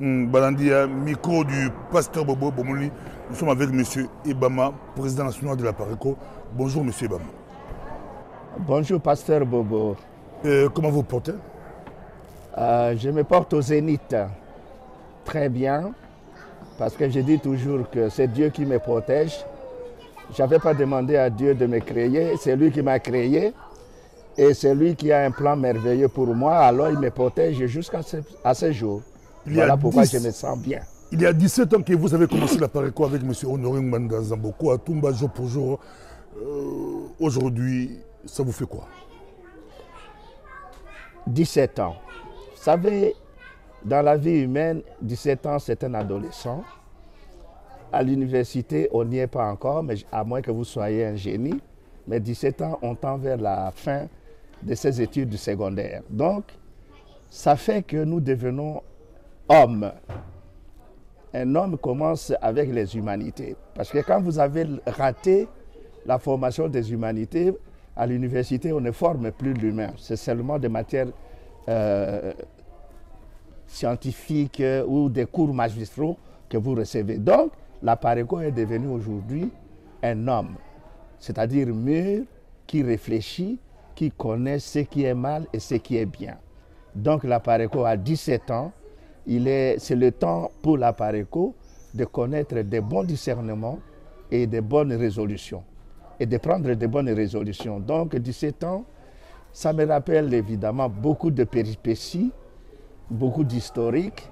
Balandia, micro du pasteur Bobo Bomoli. Nous sommes avec M. Ebama, président national de la Pareco. Bonjour M. Ebama. Bonjour pasteur Bobo. Comment vous portez? Je me porte au zénith très bien parce que je dis toujours que c'est Dieu qui me protège. Je n'avais pas demandé à Dieu de me créer, c'est lui qui m'a créé et c'est lui qui a un plan merveilleux pour moi, alors il me protège jusqu'à ce jour. Voilà pourquoi je me sens bien. Il y a 17 ans que vous avez commencé la Pareco avec M. Honoré Mbanda Zamboko à Toumba jour pour jour. Aujourd'hui, ça vous fait quoi? 17 ans. Vous savez, dans la vie humaine, 17 ans, c'est un adolescent. À l'université, on n'y est pas encore, mais à moins que vous soyez un génie. Mais 17 ans, on tend vers la fin de ses études secondaires. Donc, ça fait que nous devenons hommes. Un homme commence avec les humanités. Parce que quand vous avez raté la formation des humanités, à l'université, on ne forme plus l'humain. C'est seulement des matières scientifiques ou des cours magistraux que vous recevez. Donc, la Pareco est devenue aujourd'hui un homme, c'est-à-dire mûr, qui réfléchit, qui connaît ce qui est mal et ce qui est bien. Donc, la Pareco a 17 ans. C'est le temps pour la Pareco de connaître des bons discernements et des bonnes résolutions. Et de prendre des bonnes résolutions. Donc, 17 ans, ça me rappelle évidemment beaucoup de péripéties, beaucoup d'historiques.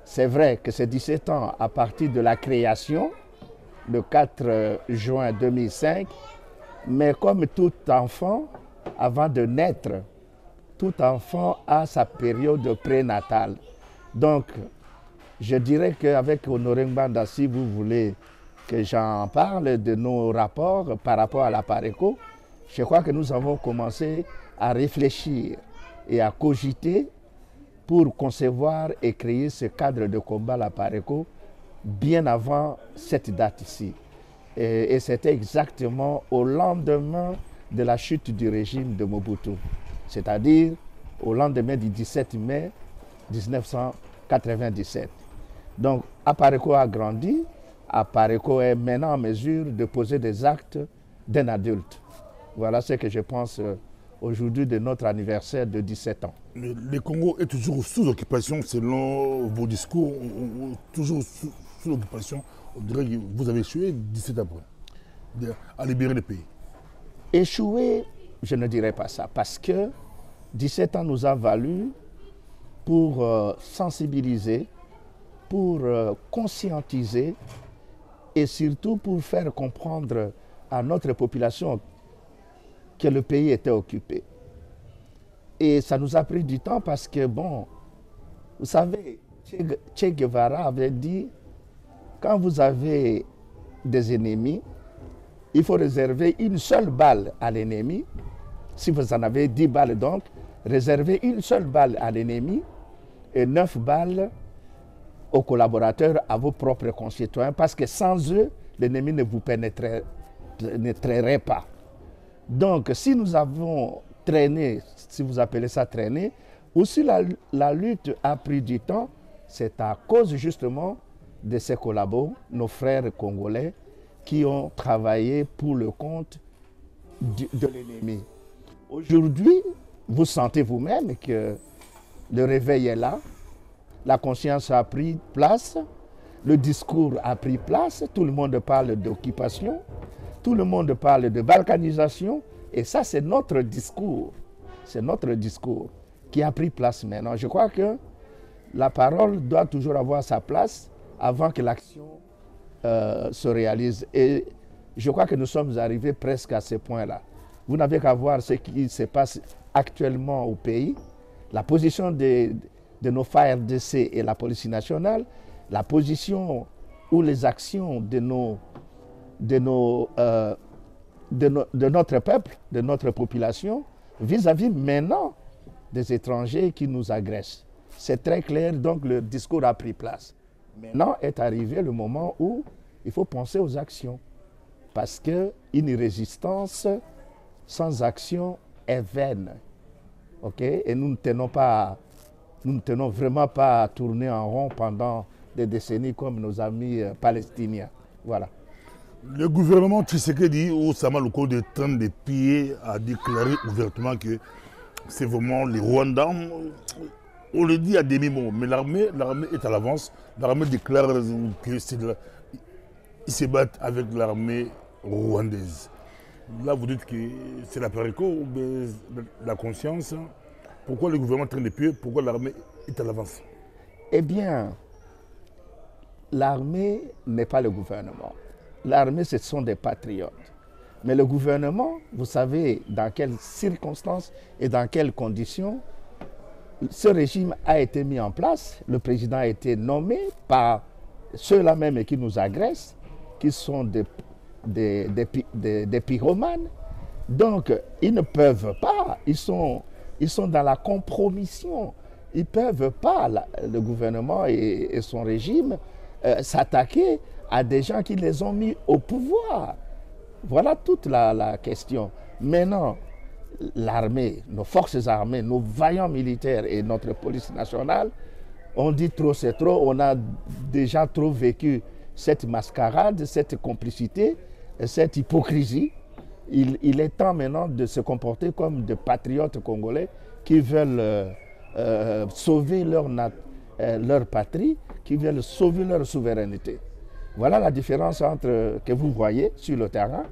C'est vrai que c'est 17 ans à partir de la création, le 4 juin 2005, mais comme tout enfant, avant de naître, tout enfant a sa période prénatale. Donc, je dirais qu'avec Honoré Mbanda, si vous voulez que j'en parle de nos rapports par rapport à la Pareco, je crois que nous avons commencé à réfléchir et à cogiter pour concevoir et créer ce cadre de combat à la Pareco bien avant cette date ici. Et c'était exactement au lendemain de la chute du régime de Mobutu, c'est-à-dire au lendemain du 17 mai 1997. Donc, Pareco a grandi. Pareco est maintenant en mesure de poser des actes d'un adulte. Voilà ce que je pense aujourd'hui de notre anniversaire de 17 ans. Mais le Congo est toujours sous occupation selon vos discours, toujours sous occupation. On dirait que vous avez échoué 17 ans après, à libérer le pays. Échoué, je ne dirais pas ça, parce que 17 ans nous a valu pour sensibiliser, pour conscientiser et surtout pour faire comprendre à notre population que le pays était occupé. Et ça nous a pris du temps parce que, bon, vous savez, Che Guevara avait dit, quand vous avez des ennemis, il faut réserver une seule balle à l'ennemi. Si vous en avez 10 balles donc, réservez une seule balle à l'ennemi et 9 balles aux collaborateurs, à vos propres concitoyens, parce que sans eux, l'ennemi ne vous pénétrerait pas. Donc, si nous avons traîné, si vous appelez ça traîner, ou si la lutte a pris du temps, c'est à cause justement de ces collabos, nos frères congolais, qui ont travaillé pour le compte de l'ennemi. Aujourd'hui, vous sentez vous-même que le réveil est là, la conscience a pris place, le discours a pris place, tout le monde parle d'occupation, tout le monde parle de balkanisation, et ça c'est notre discours qui a pris place maintenant. Je crois que la parole doit toujours avoir sa place avant que l'action se réalise. Et je crois que nous sommes arrivés presque à ce point-là. Vous n'avez qu'à voir ce qui se passe actuellement au pays, la position de nos FARDC et la police nationale, la position ou les actions de notre peuple, de notre population, vis-à-vis maintenant des étrangers qui nous agressent. C'est très clair, donc le discours a pris place. Maintenant est arrivé le moment où il faut penser aux actions. Parce qu'une résistance sans action est vaine. Okay? Et nous ne tenons pas Nous ne tenons vraiment pas à tourner en rond pendant des décennies comme nos amis palestiniens. Voilà. Le gouvernement Tshisekedi ou Sama Loko de train de pieds a déclaré ouvertement que c'est vraiment les Rwandais. On le dit à demi-mot, mais l'armée est à l'avance. L'armée déclare que ils se battent avec l'armée rwandaise. Là, vous dites que c'est la Pareco ou la conscience. Pourquoi le gouvernement traîne des pieds? Pourquoi l'armée est à l'avance? Eh bien, l'armée n'est pas le gouvernement. L'armée, ce sont des patriotes. Mais le gouvernement, vous savez dans quelles circonstances et dans quelles conditions ce régime a été mis en place. Le président a été nommé par ceux-là même qui nous agressent, qui sont des pyromanes. Donc, ils ne peuvent pas, ils sont dans la compromission. Ils ne peuvent pas, le gouvernement et son régime, s'attaquer à des gens qui les ont mis au pouvoir. Voilà toute la question. Maintenant, l'armée, nos forces armées, nos vaillants militaires et notre police nationale, on dit trop c'est trop, on a déjà trop vécu cette mascarade, cette complicité, cette hypocrisie. Il est temps maintenant de se comporter comme des patriotes congolais qui veulent sauver leur patrie, qui veulent sauver leur souveraineté. Voilà la différence que vous voyez sur le terrain,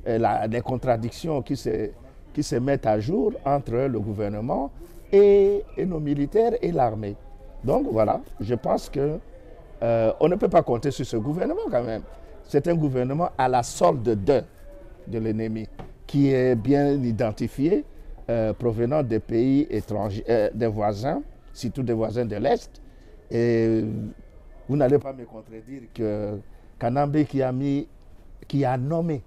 les contradictions qui se mettent à jour entre le gouvernement et nos militaires et l'armée. Donc voilà, je pense qu'on ne peut pas compter sur ce gouvernement quand même. C'est un gouvernement à la solde de l'ennemi, qui est bien identifié, provenant des pays étrangers, des voisins, surtout des voisins de l'Est. Et vous n'allez pas me contredire que Kanambe qui a nommé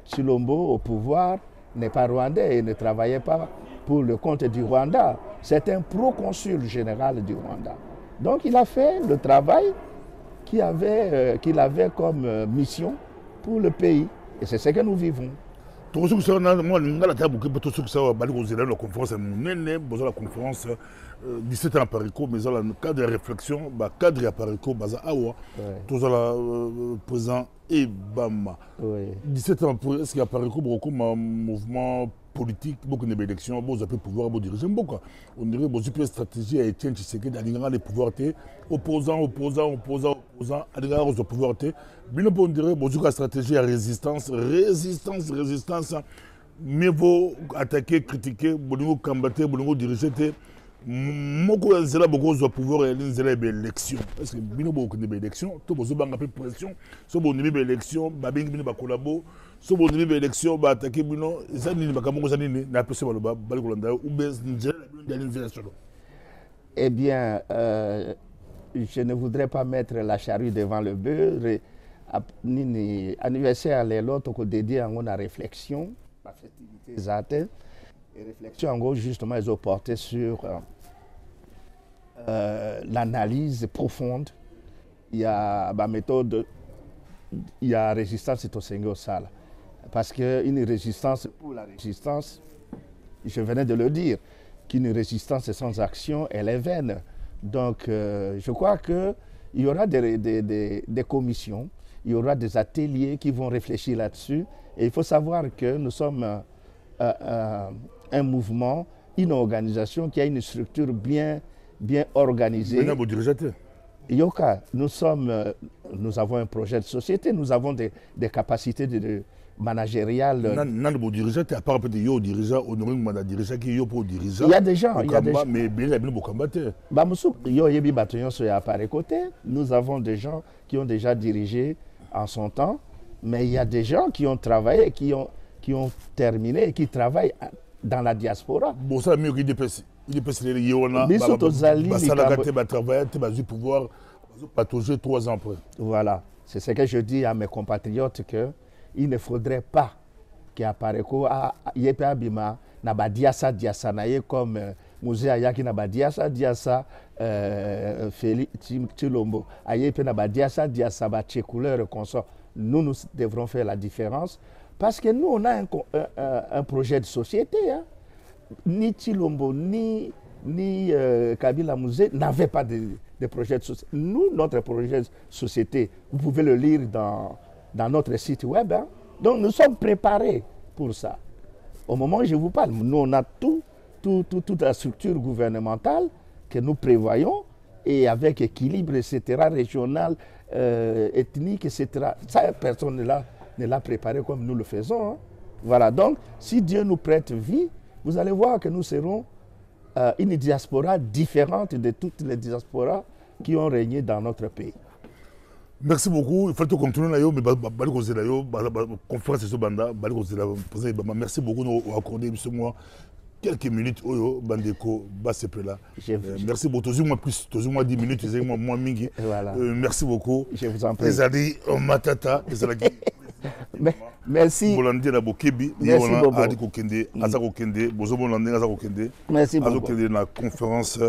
Tshilombo au pouvoir n'est pas rwandais et ne travaillait pas pour le compte du Rwanda. C'est un proconsul général du Rwanda. Donc il a fait le travail qu'il avait comme mission pour le pays. Et c'est ce que nous vivons. Tout ce que ça, moi, la conférence, la conférence 17 ans à Parico, mais le cadre de réflexion, le cadre à Parico, Baza Awa, tout ça, président Ebama. 17 ans après, est-ce qu'il y a Parico, beaucoup de mouvements politiques, beaucoup d'élections, beaucoup de pouvoir, beaucoup de dirigeants, beaucoup. On dirait beaucoup de stratégie à Etienne Tshisekedi, à les pouvoirs, opposants, à l'égard aux pouvoirs. On dirait beaucoup de stratégie à résistance. Mieux vaut attaquer, critiquer, beaucoup combattre, beaucoup diriger. Beaucoup de pouvoir et des élections. Parce que nous avons des élections, tout le monde a peu de pression. Si on a des élections, on va collaborer. Si on a des élections, on va attaquer. Eh bien, je ne voudrais pas mettre la charrue devant le bœuf. Anniversaire à l'autre que dédié à une réflexion, la festivité zate, et réflexion en gros justement ils ont porté sur l'analyse profonde. Il y a ma méthode, il y a résistance et au Seigneur Sala. Parce qu'une résistance, pour la résistance, je venais de le dire, qu'une résistance sans action, elle est vaine. Donc je crois qu'il y aura des commissions, il y aura des ateliers qui vont réfléchir là-dessus. Et il faut savoir que nous sommes un mouvement, une organisation qui a une structure bien organisée. Yoka, nous avons un projet de société, nous avons des capacités managériales. Il y a des gens. Nous avons des gens qui ont déjà dirigé en son temps, mais il y a des gens qui ont travaillé, qui ont terminé et qui travaillent dans la diaspora. Bon, ça mieux qu'il dépasse. Il dépasse les Yona. Pouvoir patauger 3 ans après. Voilà. C'est ce que je dis à mes compatriotes qu'il ne faudrait pas qu'à Pareko, Yepe Abima, n'a diasa naye comme Musée Ayaki n'a diasa Félix Tshilombo. Ayepe n'a diasa bache couleur consort. Nous devrons faire la différence parce que nous, on a un projet de société. Hein. Ni Tshilombo, ni ni Kabila Mouzé n'avaient pas de projet de société. Nous, notre projet de société, vous pouvez le lire dans notre site web. Hein. Donc nous sommes préparés pour ça. Au moment où je vous parle, nous on a toute la structure gouvernementale que nous prévoyons et avec équilibre, etc., régional, ethnique, etc. Ça, personne ne l'a préparé comme nous le faisons. Hein. Voilà, donc si Dieu nous prête vie, vous allez voir que nous serons une diaspora différente de toutes les diasporas qui ont régné dans notre pays. Merci beaucoup. Il faut que continuer là, mais conférence sur Banda, merci beaucoup de nous accorder quelques minutes au Bandeko là. Merci beaucoup. Toujours moi 10 minutes, moi mingi. Merci beaucoup. Je vous en prie. Ezali Matata, merci. Merci beaucoup. La conférence